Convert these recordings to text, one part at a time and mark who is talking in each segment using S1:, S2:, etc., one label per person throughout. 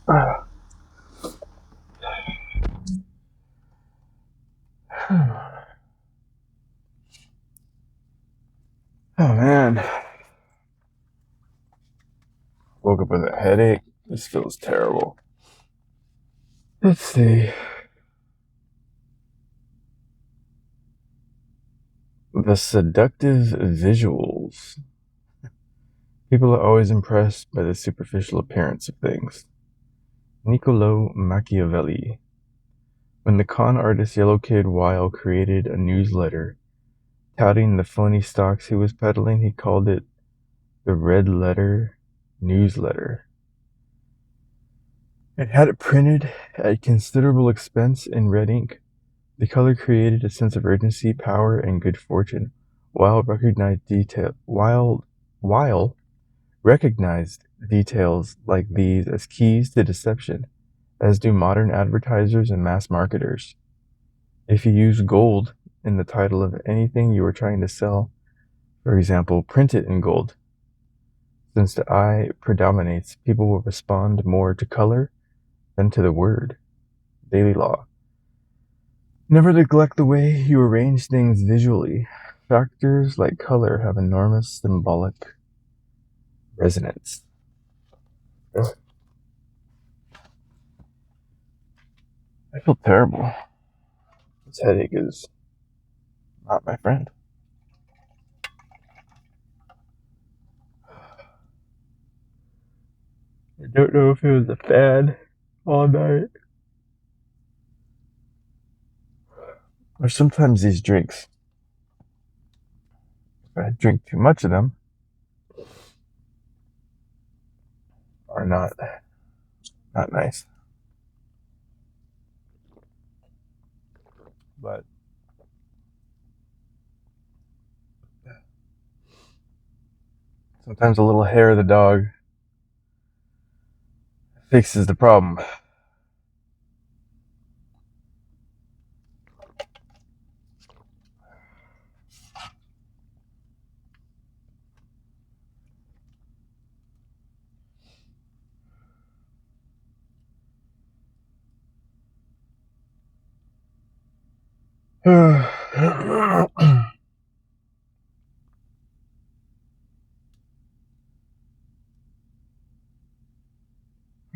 S1: Oh man, woke up with a headache. This feels terrible. Let's see. The seductive visuals. People are always impressed by the superficial appearance of things. Niccolo Machiavelli. When the con artist Yellow Kid Weil created a newsletter touting the phony stocks he was peddling, he called it the Red Letter Newsletter. It had it printed at considerable expense in red ink. The color created a sense of urgency, power, and good fortune. Weil recognized details like these as keys to deception, as do modern advertisers and mass marketers. If you use gold in the title of anything you are trying to sell, for example, print it in gold. Since the eye predominates, people will respond more to color than to the word. Daily law. Never neglect the way you arrange things visually. Factors like color have enormous symbolic resonance. Ugh. I feel terrible. This headache is not my friend. I don't know if it was a fad all night, or sometimes these drinks, if I drink too much of them, are not nice. But sometimes a little hair of the dog fixes the problem.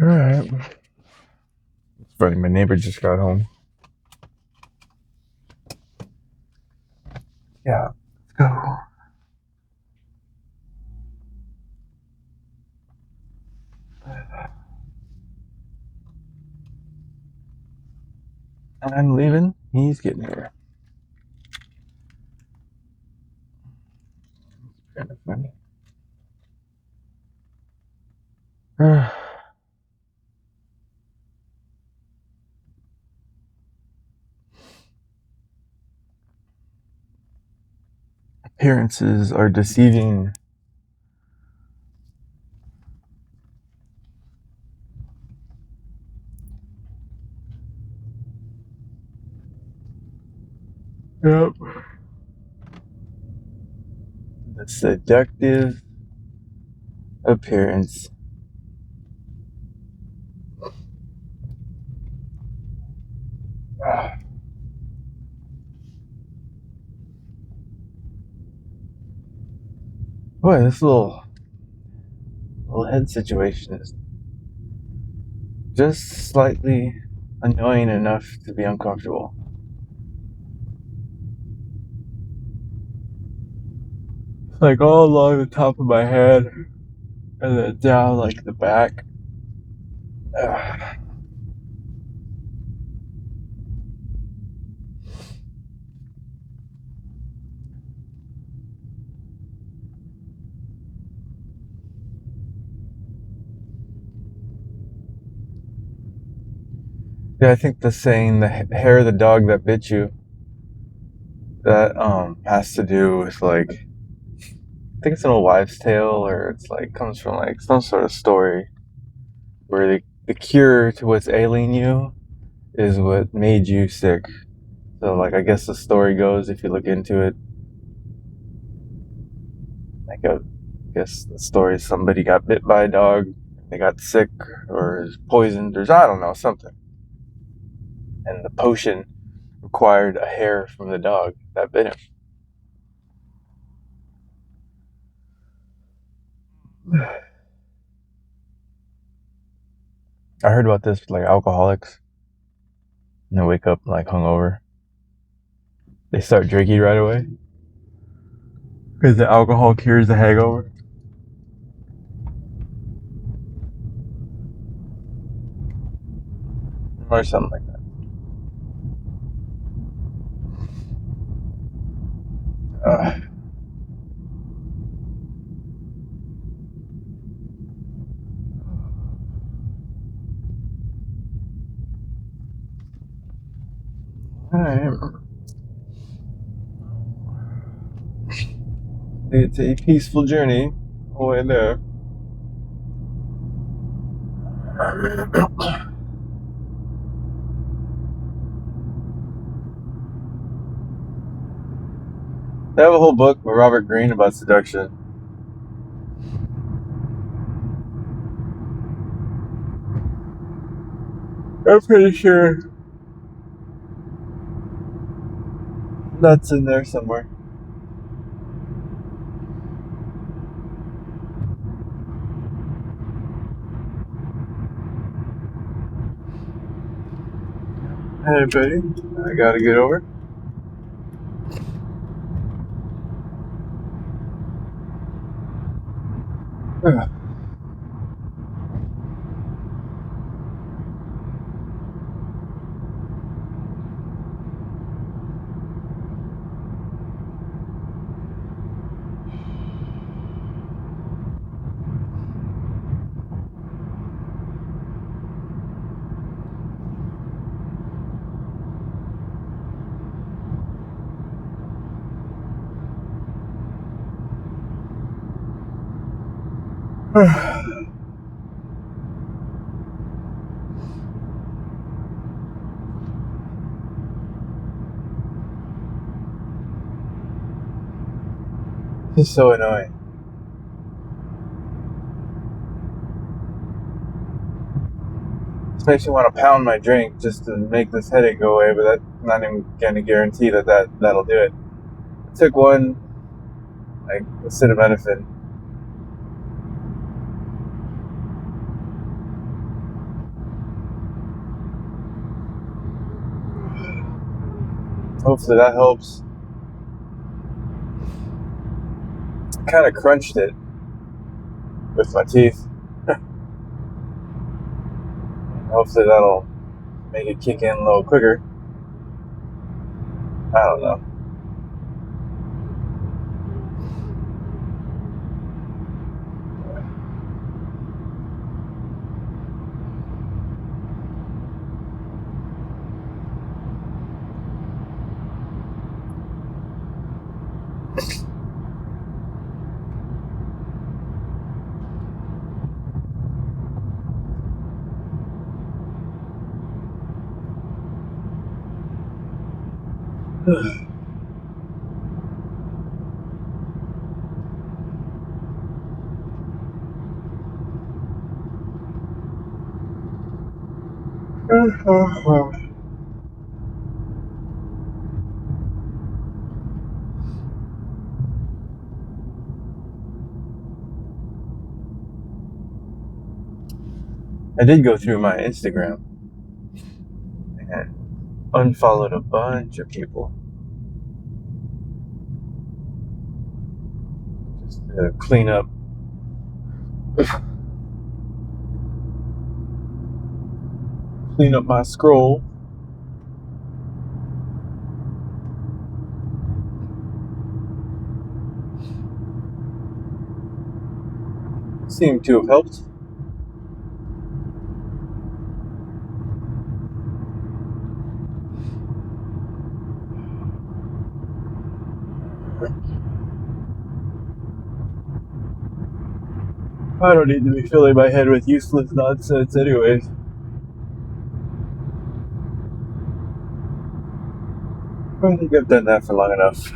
S1: Alright. It's funny, my neighbor just got home. Yeah, let's go. And I'm leaving, he's getting here. Kind of funny. Appearances are deceiving. Yep. The seductive appearance. Boy, this little head situation is just slightly annoying enough to be uncomfortable. Like all along the top of my head, and then down like the back. Yeah, I think the saying, the hair of the dog that bit you, that has to do with like, I think it's an old wives' tale, or it's like comes from like some sort of story where the cure to what's ailing you is what made you sick. So like I guess the story goes, if you look into it, like I guess the story is somebody got bit by a dog, they got sick or is poisoned or I don't know, something. And the potion required a hair from the dog that bit him. I heard about this with like alcoholics, and they wake up like hungover. They start drinking right away because the alcohol cures the hangover or something like that. Uh, it's a peaceful journey all the way there. They have a whole book with Robert Greene about seduction. I'm pretty sure that's in there somewhere. Hey, buddy, I gotta get over. This is so annoying. This makes me want to pound my drink just to make this headache go away, but that's not even going to guarantee that'll do it. I took one, like acetaminophen. Hopefully that helps. Kind of crunched it with my teeth. Hopefully that'll make it kick in a little quicker. I don't know. I did go through my Instagram and unfollowed a bunch of people just to clean up my scroll. Seemed to have helped. I don't need to be filling my head with useless nonsense anyways. I think I've done that for long enough.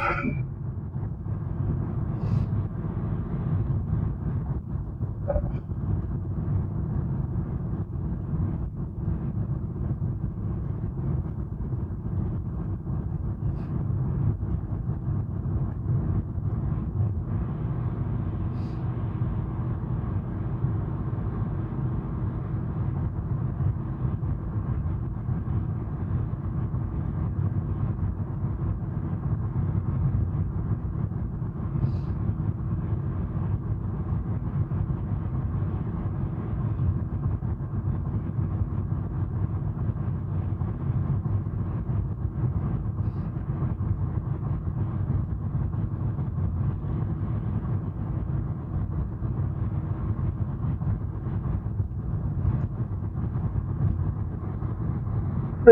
S1: Huh.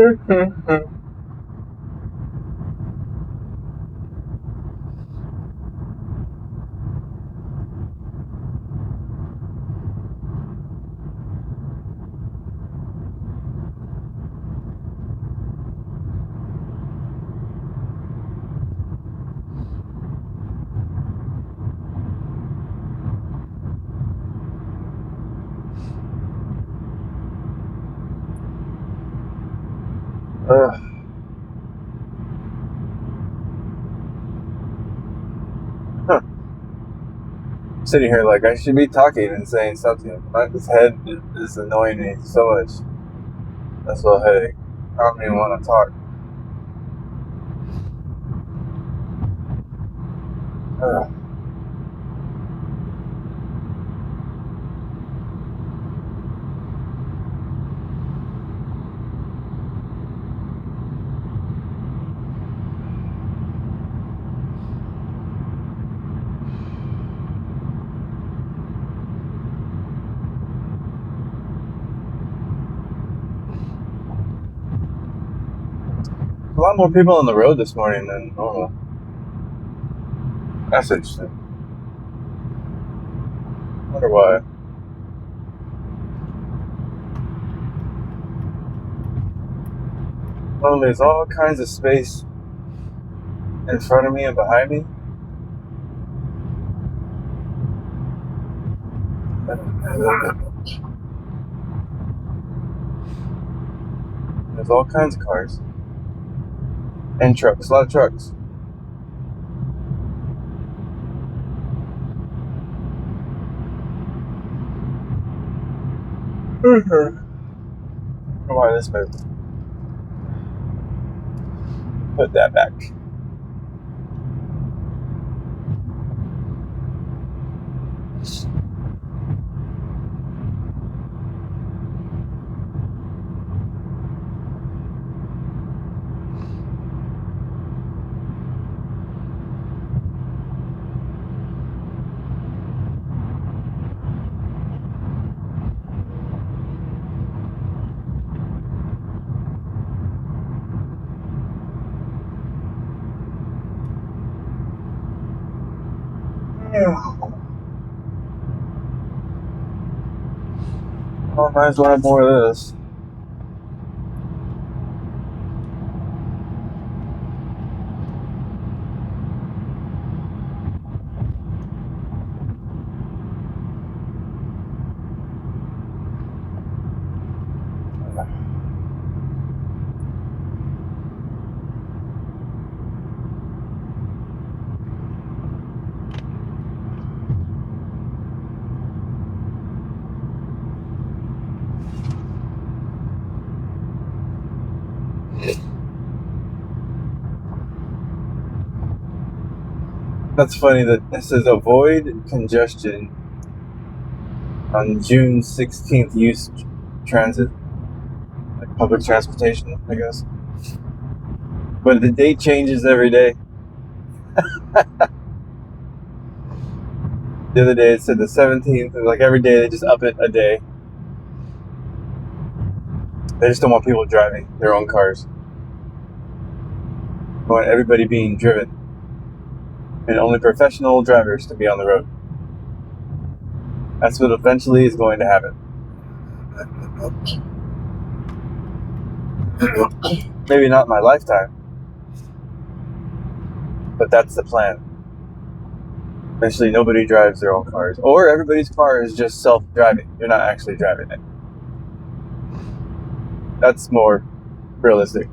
S1: Sitting here like I should be talking and saying something, but this head is annoying me so much. That's a little headache. I don't even want to talk. Ugh. A lot more people on the road this morning than normal. That's interesting. Wonder why. Well, there's all kinds of space in front of me and behind me. There's all kinds of cars and trucks. A lot of trucks. I don't know why this moved. Put that back. Well, might as well have more of this. That's funny that this says avoid congestion on June 16th. Use transit, like public transportation, I guess. But the date changes every day. The other day it said the 17th. Like every day they just up it a day. They just don't want people driving their own cars. They want everybody being driven. And only professional drivers can be on the road. That's what eventually is going to happen. Maybe not in my lifetime, but that's the plan. Eventually nobody drives their own cars. Or everybody's car is just self-driving. You're not actually driving it. That's more realistic.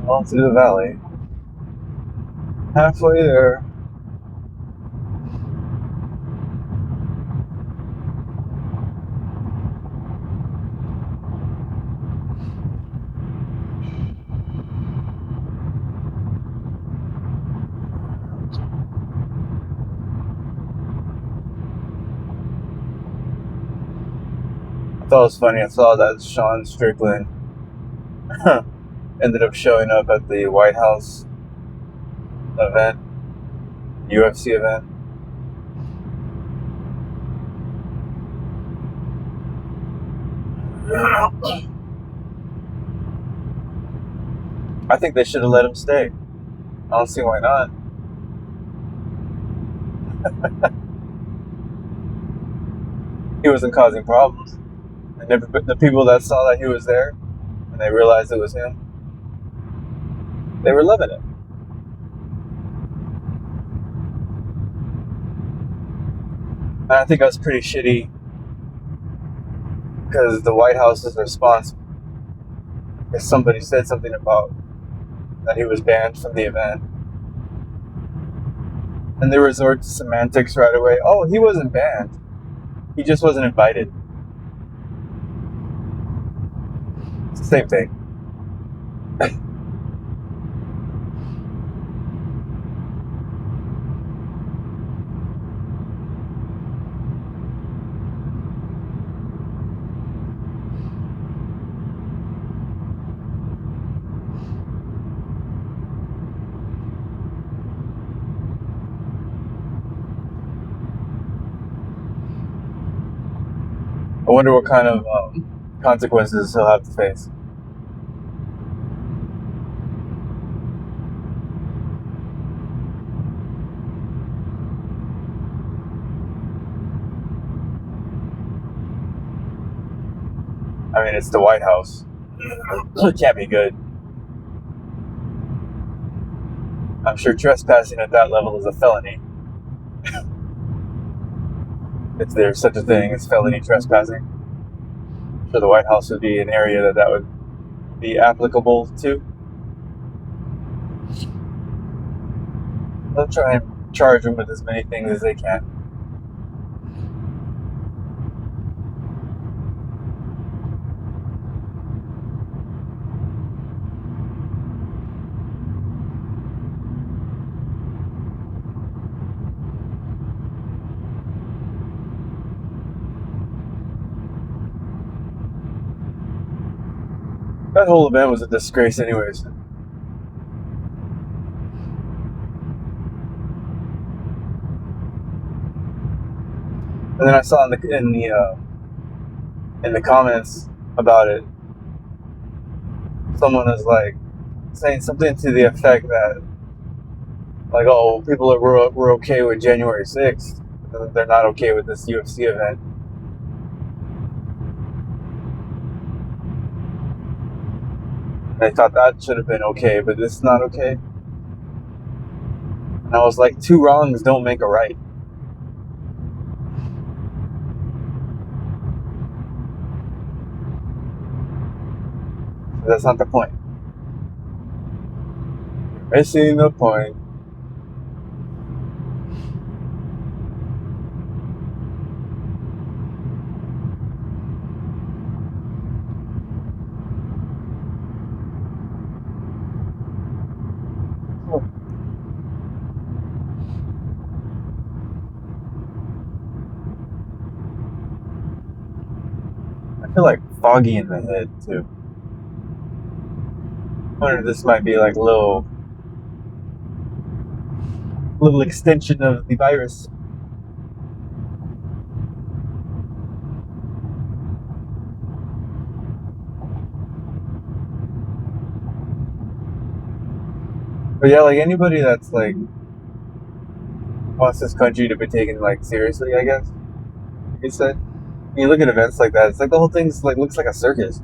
S1: All through the valley. Halfway there. I thought it was funny. I saw that Sean Strickland ended up showing up at the White House event, UFC event. I think they should have let him stay. I don't see why not. He wasn't causing problems. And the people that saw that he was there and they realized it was him, they were loving it. And I think that's pretty shitty because the White House's response, if somebody said something about that he was banned from the event, and they resort to semantics right away. Oh, he wasn't banned. He just wasn't invited. It's the same thing. I wonder what kind of consequences he'll have to face. I mean, it's the White House. It can't be good. I'm sure trespassing at that level is a felony. If there's such a thing as felony trespassing. I'm sure the White House would be an area that would be applicable to. They'll try and charge him with as many things as they can. That whole event was a disgrace anyways. And then I saw in the comments about it, someone was like saying something to the effect that, like, oh, people were okay with January 6th, they're not okay with this UFC event. They thought that should have been okay, but this is not okay. And I was like, two wrongs don't make a right. That's not the point. You're missing the point. I feel like foggy in the head too. I wonder if this might be like a little extension of the virus. But yeah, like anybody that's like wants this country to be taken like seriously, I guess you could say. When you look at events like that, it's like the whole thing's like looks like a circus.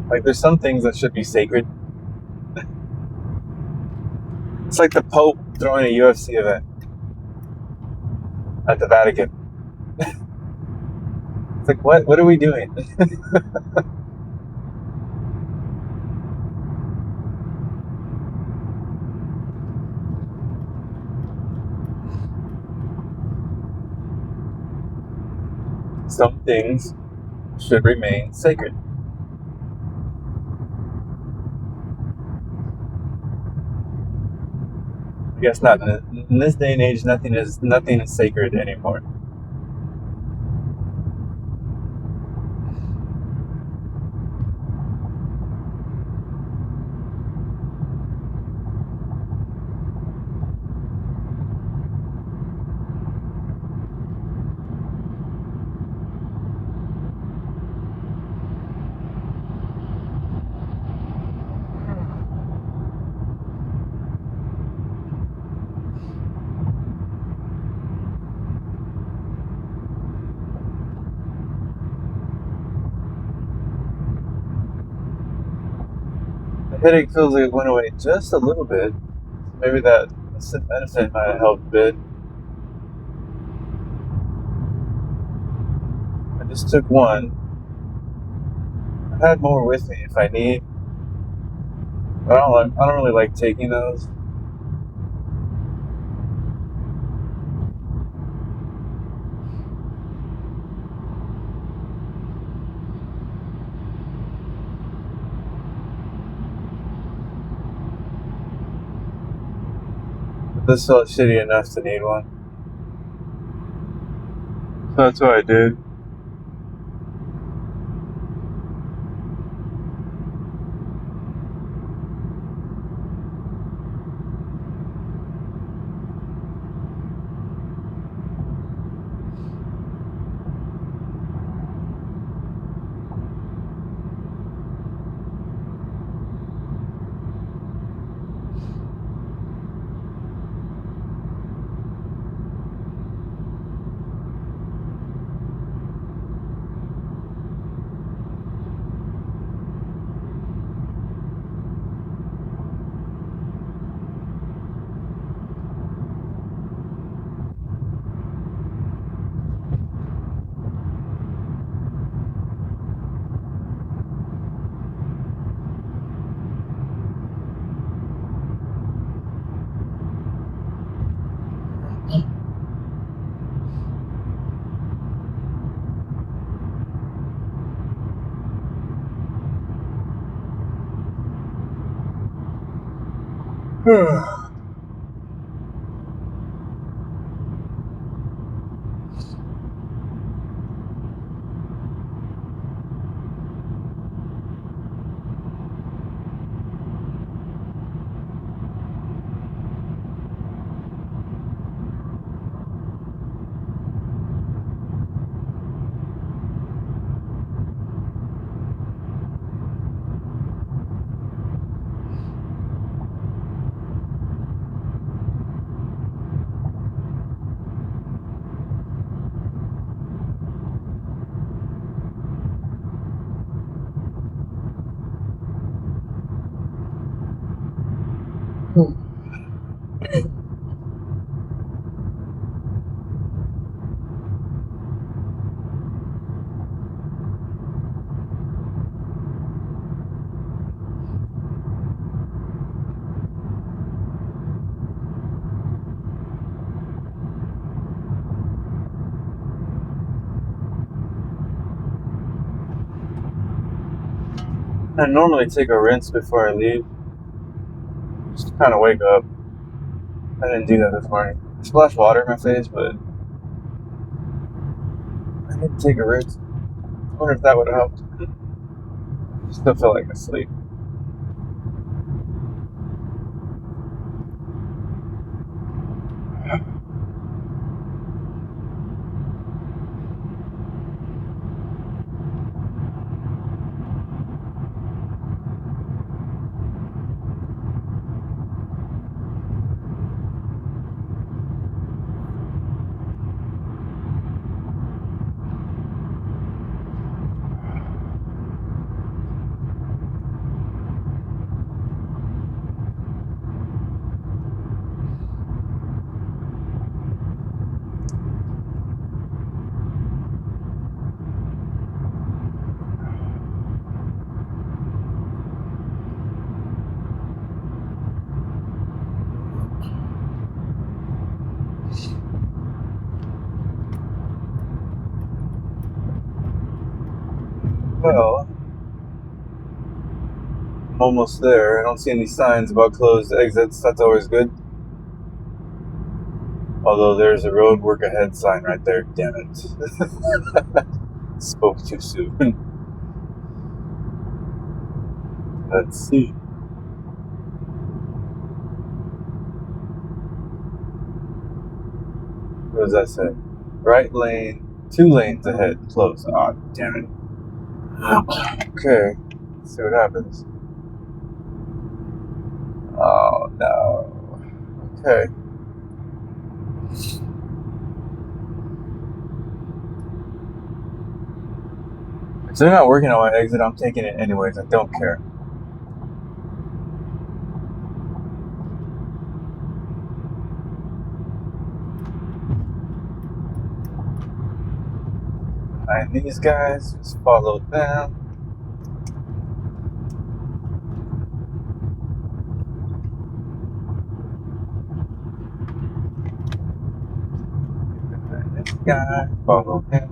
S1: Like there's some things that should be sacred. It's like the Pope throwing a UFC event. at the Vatican. It's like, what? What are we doing? Some things should remain sacred. I guess not. In this day and age, nothing is sacred anymore. The headache feels like it went away just a little bit. Maybe that medicine might have helped a bit. I just took one. I had more with me if I need. But I don't really like taking those. But this felt shitty enough to need one. So that's what I did. I normally take a rinse before I leave, just to kind of wake up. I didn't do that this morning. I splashed water in my face, but I didn't take a rinse. I wonder if that would have helped. Still feel like asleep. Well, I'm almost there. I don't see any signs about closed exits. That's always good. Although there's a road work ahead sign right there. Damn it. Spoke too soon. Let's see. What does that say? Right lane, 2 lanes ahead, closed. Aw, oh, damn it. Okay, let's see what happens. Oh, no. Okay. If they're not working on my exit, I'm taking it anyways. I don't care. Behind these guys, just follow them. Behind this guy, follow him.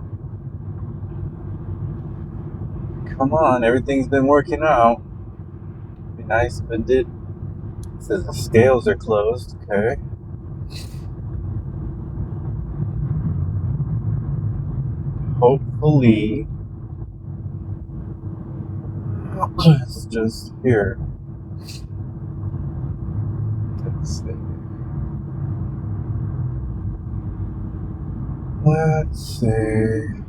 S1: Come on, everything's been working out. Be nice if it did. It says the scales are closed. Okay. Hopefully, it's just here. Let's see. Let's see.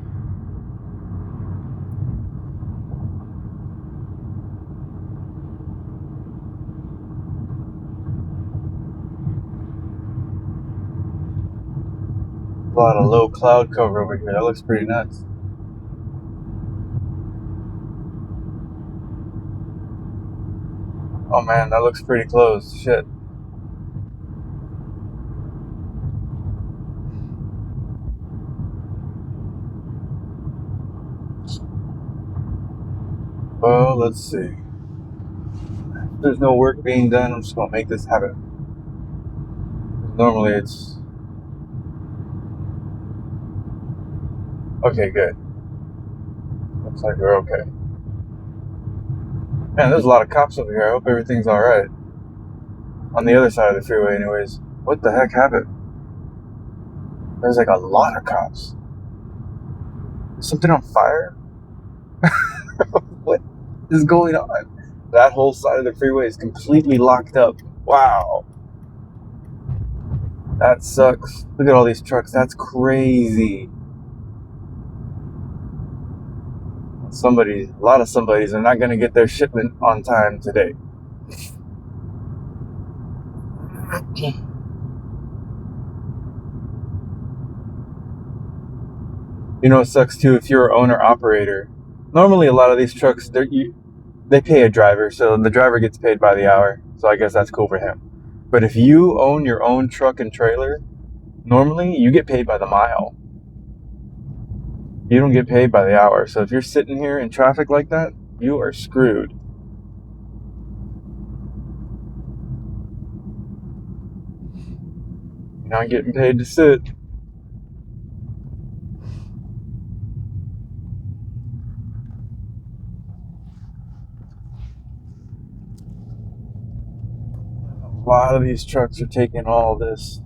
S1: A lot of low cloud cover over here. That looks pretty nuts. Oh man, that looks pretty close. Shit. Well, let's see. If there's no work being done, I'm just gonna make this happen. Normally it's... Okay, good. Looks like we're okay. Man, there's a lot of cops over here. I hope everything's alright. On the other side of the freeway anyways. What the heck happened? There's like a lot of cops. Is something on fire? What is going on? That whole side of the freeway is completely locked up. Wow. That sucks. Look at all these trucks. That's crazy. A lot of somebodies are not going to get their shipment on time today. You know, it sucks too if you're an owner operator. Normally, a lot of these trucks, they pay a driver, so the driver gets paid by the hour. So I guess that's cool for him. But if you own your own truck and trailer, normally you get paid by the mile. You don't get paid by the hour. So if you're sitting here in traffic like that, you are screwed. You're not getting paid to sit. A lot of these trucks are taking all this.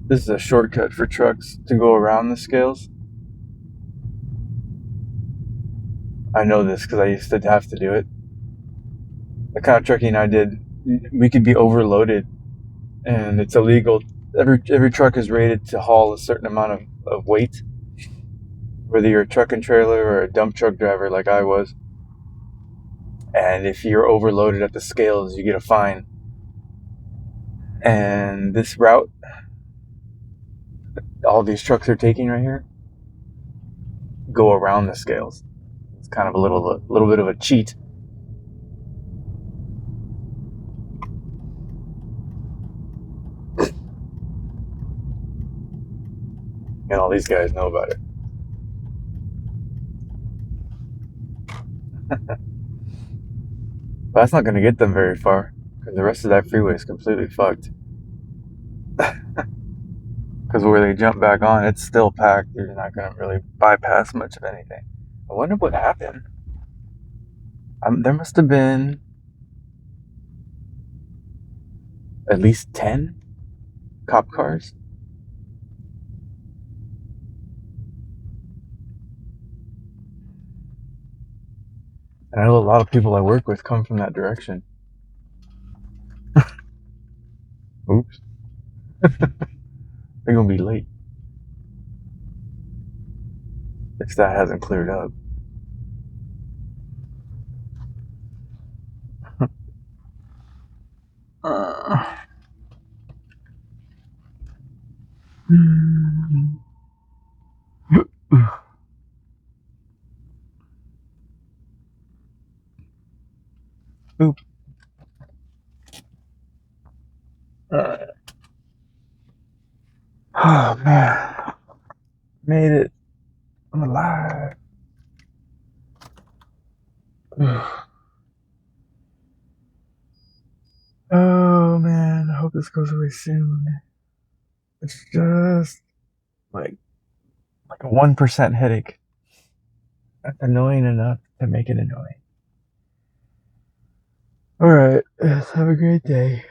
S1: This is a shortcut for trucks to go around the scales. I know this because I used to have to do it. The kind of trucking I did, we could be overloaded, and it's illegal. Every truck is rated to haul a certain amount of weight, whether you're a truck and trailer or a dump truck driver like I was. And if you're overloaded at the scales, you get a fine. And this route, all these trucks are taking right here, go around the scales. It's kind of a little bit of a cheat. And all these guys know about it. But that's not going to get them very far, because the rest of that freeway is completely fucked. Because where they jump back on, it's still packed. They're not going to really bypass much of anything. I wonder what happened. There must have been at least 10 cop cars. And I know a lot of people I work with come from that direction. Oops. They're going to be late if that hasn't cleared up. Oop. Oh man, made it. I'm alive. Oh man, I hope this goes away soon. It's just like a 1% headache. That's annoying enough to make it annoying. All right, have a great day.